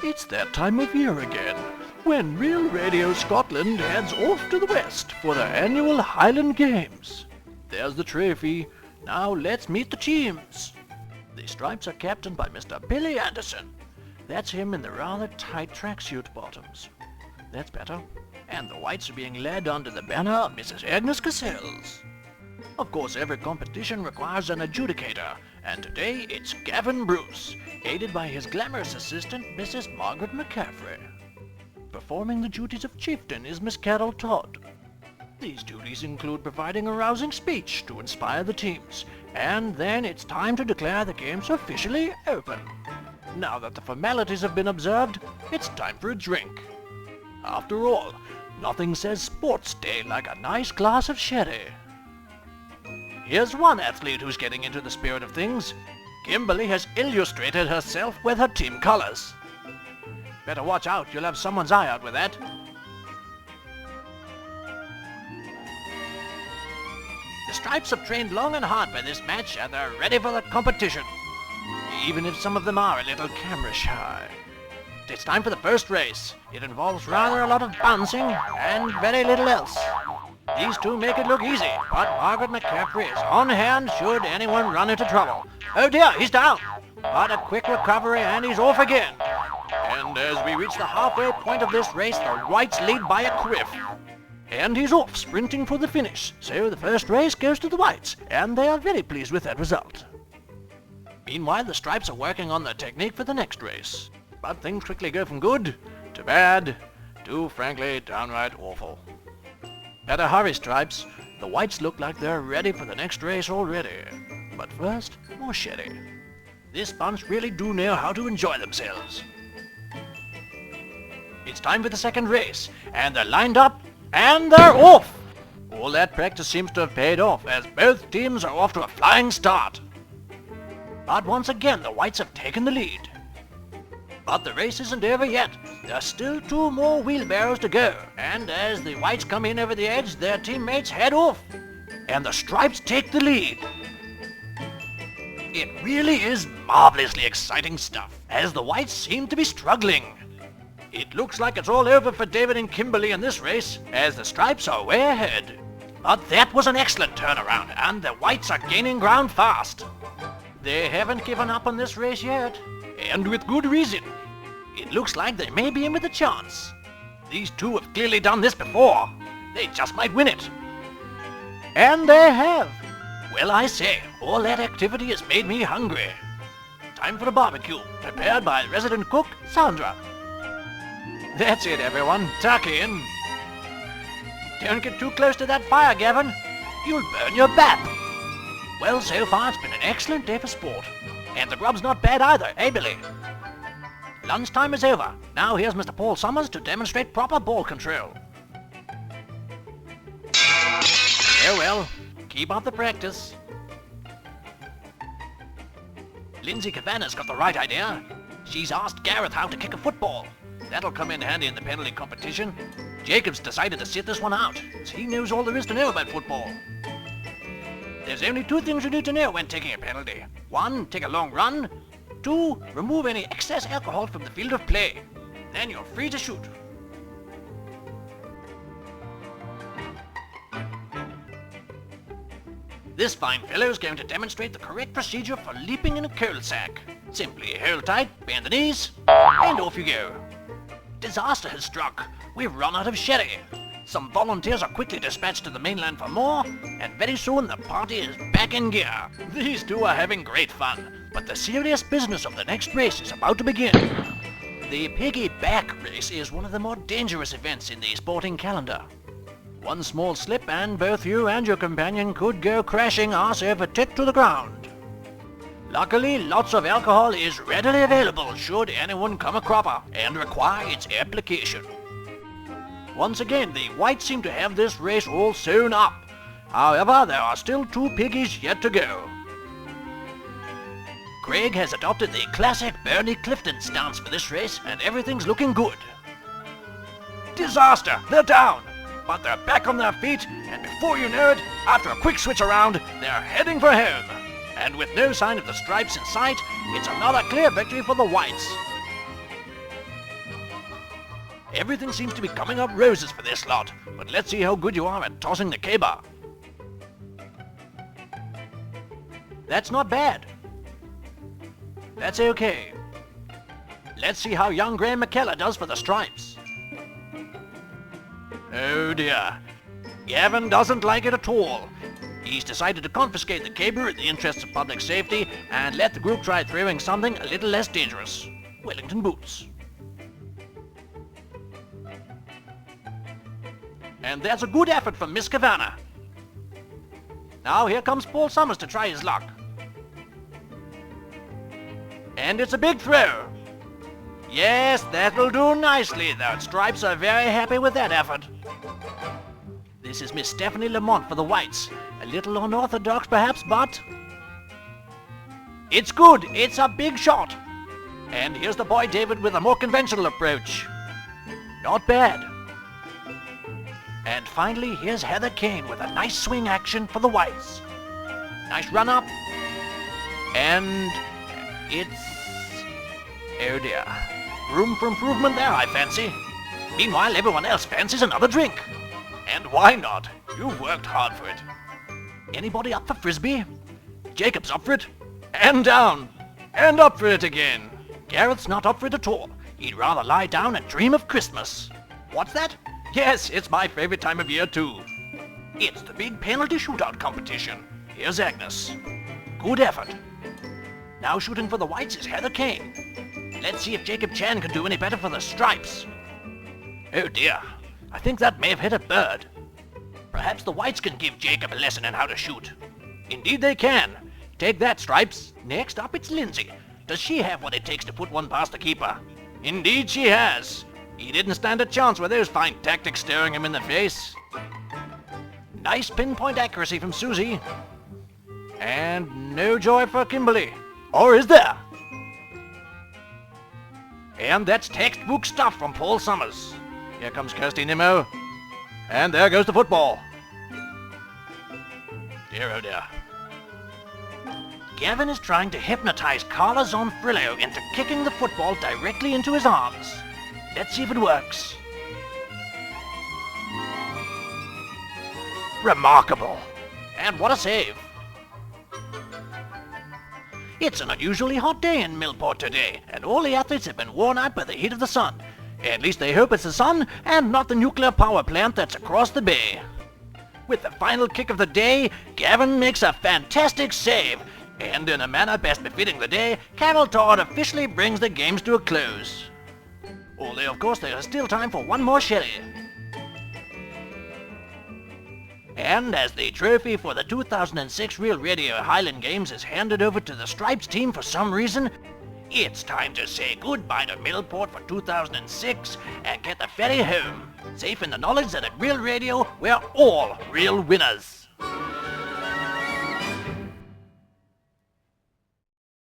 It's that time of year again, when Real Radio Scotland heads off to the west for their annual Highland Games. There's the trophy. Now let's meet the teams. The Stripes are captained by Mr. Billy Anderson. That's him in the rather tight tracksuit bottoms. That's better. And the Whites are being led under the banner of Mrs. Agnes Cassells. Of course, every competition requires an adjudicator, and today it's Gavin Bruce, aided by his glamorous assistant, Mrs. Margaret McCaffrey. Performing the duties of chieftain is Miss Carol Todd. These duties include providing a rousing speech to inspire the teams, and then it's time to declare the games officially open. Now that the formalities have been observed, it's time for a drink. After all, nothing says sports day like a nice glass of sherry. Here's one athlete who's getting into the spirit of things. Kimberly has illustrated herself with her team colors. Better watch out, you'll have someone's eye out with that. The Stripes have trained long and hard for this match, and they're ready for the competition, even if some of them are a little camera shy. It's time for the first race. It involves rather a lot of bouncing and very little else. These two make it look easy, but Margaret McCaffrey is on hand should anyone run into trouble. Oh dear, he's down! But a quick recovery and he's off again. And as we reach the halfway point of this race, the Whites lead by a quiff. And he's off, sprinting for the finish. So the first race goes to the Whites, and they are very pleased with that result. Meanwhile, the Stripes are working on their technique for the next race. But things quickly go from good to bad to, frankly, downright awful. Better hurry, Stripes. The Whites look like they're ready for the next race already. But first, more sherry. This bunch really do know how to enjoy themselves. It's time for the second race, and they're lined up, and they're off! All that practice seems to have paid off, as both teams are off to a flying start. But once again, the Whites have taken the lead. But the race isn't over yet. There's still 2 more wheelbarrows to go, and as the Whites come in over the edge, their teammates head off, and the Stripes take the lead. It really is marvelously exciting stuff, as the Whites seem to be struggling. It looks like it's all over for David and Kimberly in this race, as the Stripes are way ahead. But that was an excellent turnaround, and the Whites are gaining ground fast. They haven't given up on this race yet, and with good reason. It looks like they may be in with a chance. These two have clearly done this before. They just might win it. And they have. Well, I say, all that activity has made me hungry. Time for a barbecue, prepared by resident cook, Sandra. That's it, everyone. Tuck in. Don't get too close to that fire, Gavin. You'll burn your back. Well, so far it's been an excellent day for sport. And the grub's not bad either, eh, Billy? Lunchtime is over. Now here's Mr. Paul Summers to demonstrate proper ball control. Oh well, keep up the practice. Lindsay Cavanagh's got the right idea. She's asked Gareth how to kick a football. That'll come in handy in the penalty competition. Jacob's decided to sit this one out, as he knows all there is to know about football. There's only 2 things you need to know when taking a penalty. 1, take a long run. 2, remove any excess alcohol from the field of play. Then you're free to shoot. This fine fellow is going to demonstrate the correct procedure for leaping in a coal sack. Simply hold tight, bend the knees, and off you go. Disaster has struck. We've run out of sherry. Some volunteers are quickly dispatched to the mainland for more, and very soon the party is back in gear. These two are having great fun, but the serious business of the next race is about to begin. The piggyback race is one of the more dangerous events in the sporting calendar. One small slip and both you and your companion could go crashing arse over tit to the ground. Luckily, lots of alcohol is readily available should anyone come a cropper and require its application. Once again, the Whites seem to have this race all sewn up. However, there are still 2 piggies yet to go. Craig has adopted the classic Bernie Clifton stance for this race, and everything's looking good. Disaster! They're down! But they're back on their feet, and before you know it, after a quick switch around, they're heading for home. And with no sign of the Stripes in sight, it's another clear victory for the Whites. Everything seems to be coming up roses for this lot, but let's see how good you are at tossing the K-bar. That's not bad. That's okay. Let's see how young Graham McKellar does for the stripes. Oh dear. Gavin doesn't like it at all. He's decided to confiscate the K-bar in the interests of public safety and let the group try throwing something a little less dangerous. Wellington boots. And there's a good effort from Miss Cavanagh. Now here comes Paul Summers to try his luck. And it's a big throw. Yes, that will do nicely. The Stripes are very happy with that effort. This is Miss Stephanie Lamont for the Whites. A little unorthodox perhaps, but... it's good. It's a big shot. And here's the boy David with a more conventional approach. Not bad. And finally, here's Heather Kane with a nice swing action for the Whites. Nice run up. And it's... oh dear. Room for improvement there, I fancy. Meanwhile, everyone else fancies another drink. And why not? You've worked hard for it. Anybody up for Frisbee? Jacob's up for it. And down. And up for it again. Gareth's not up for it at all. He'd rather lie down and dream of Christmas. What's that? Yes, it's my favorite time of year too. It's the big penalty shootout competition. Here's Agnes. Good effort. Now shooting for the Whites is Heather Kane. Let's see if Jacob Chan can do any better for the Stripes. Oh dear, I think that may have hit a bird. Perhaps the Whites can give Jacob a lesson in how to shoot. Indeed they can. Take that, Stripes. Next up it's Lindsay. Does she have what it takes to put one past the keeper? Indeed she has. He didn't stand a chance with those fine tactics staring him in the face. Nice pinpoint accuracy from Susie. And no joy for Kimberly. Or is there? And that's textbook stuff from Paul Summers. Here comes Kirsty Nimmo. And there goes the football. Dear oh dear. Gavin is trying to hypnotize Carla Zonfrillo into kicking the football directly into his arms. Let's see if it works. Remarkable. And what a save. It's an unusually hot day in Millport today, and all the athletes have been worn out by the heat of the sun. At least they hope it's the sun and not the nuclear power plant that's across the bay. With the final kick of the day, Gavin makes a fantastic save, and in a manner best befitting the day, Carol Todd officially brings the games to a close. Although, of course, there is still time for one more sherry. And as the trophy for the 2006 Real Radio Highland Games is handed over to the Stripes team for some reason, it's time to say goodbye to Millport for 2006 and get the ferry home, safe in the knowledge that at Real Radio, we're all real winners.